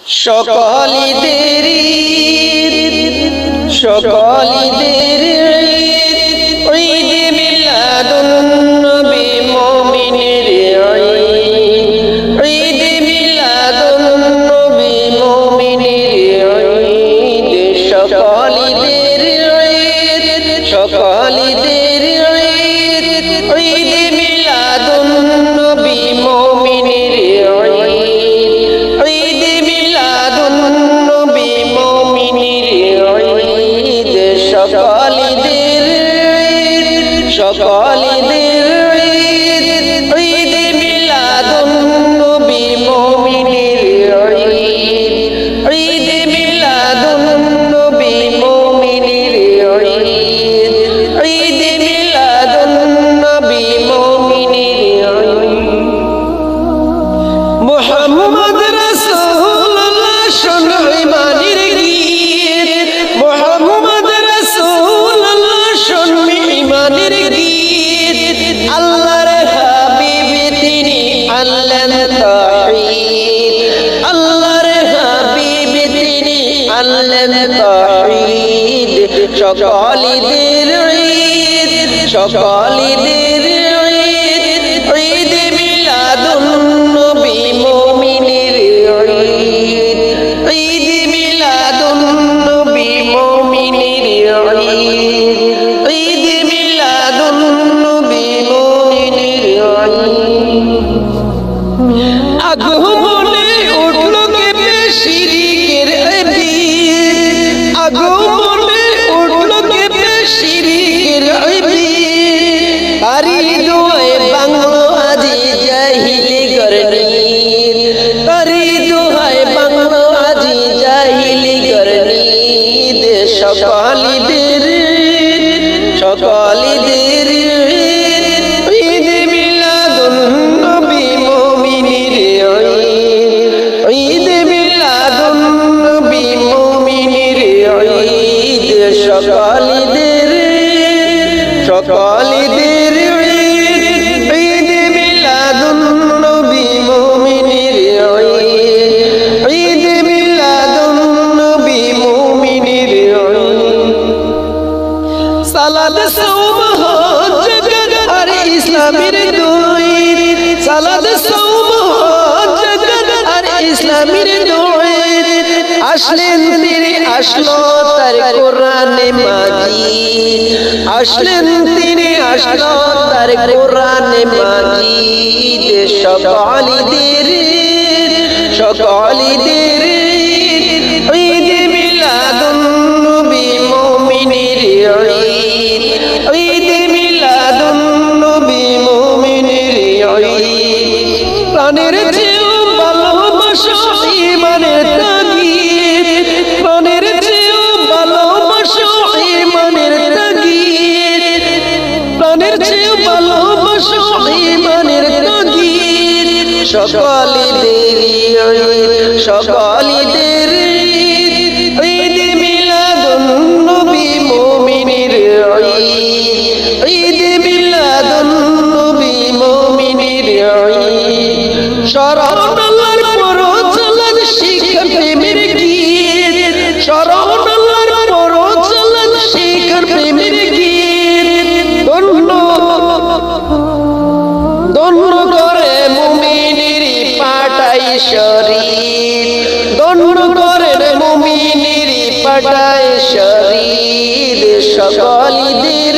সকলিদের ঈদ মিলাদুন নবী মুমিনের ঈদ মিলাদুন নবী মুমিনের ঈদ সকলিদের ঈদ মিলাদুন নবী মুমিনের ঈদ মিলাদুন নবী মুমিনের ঈদ সকলিদের ঈদ মিলাদুন নবী মুমিনের ঈদ মিলাদুন নবী মুমিনের ঈদ মিলাদুন নবী মুমিনের মুহাম্মদ রাসূলুল্লাহ শোনো ঈমানের গীত মুহাম্মদ রাসূলুল্লাহ শোনো ঈমানের গীত আল্লাহর হাবিব তিনি আনলেন তাওহীদ আল্লাহর হাবিব তিনি আনলেন তাওহীদ সকলিদের ঈদ মিলাদুন নবী মুমিনের ঈদ মিলাদুন নবী মুমিনের ঈদ মিলাদুন নবী মুমিনের আগমনে উঠলো কেঁপে শিরকের ঈদ আগমনে উঠলো কেঁপে শিরকের ঈদ তারি দোয়ে বাংলো আজি জাহিলি গরনীদ তারি দোহায় বাংলো আজি জাহিলি গরনীদ সকলিদের ঈদ মিলাদুন নবী মুমিনের ঈদ মিলাদুন নবী মুমিনের ঈদ সকলিদের ঈদ মিলাদুন নবী মুমিনের ঈদ মিলাদুন নবী মুমিনের সালাত সাওম হজ জাকাত আর ইসলামের দুই সালাত সাওম হজ জাকাত আর ইসলামের দুই আসলেন তিনি আসলো তার কোরআনে মাজিদ আসলেন তিনি আসলো তার কোরআনে মাজিদ সকলিদের ঈদ মিলাদুন নবী মুমিনের ঈদ মিলাদুন নবী মুমিনের প্রাণের চেয়েও ভালোবাসা ঈমানের তাগিদ প্রাণের চেয়েও ভালোবাসা ঈমানের তাগিদ প্রাণের চেয়েও ভালোবাসা ঈমানের তাগিদ সকলিদের ঈদ মিলাদুন নবী মুমিনের ঈদ মিলাদুন নবী মুমিনের শরণ আল্লাহর পরচলন শিক্ষা প্রেমের গীত শরণ আল্লাহর পরচলন শিক্ষা প্রেমের গীত দন্য করে মুমিনের পাটাই শরীর দন্য করে মুমিনের পাটাই শরীর সকলিদের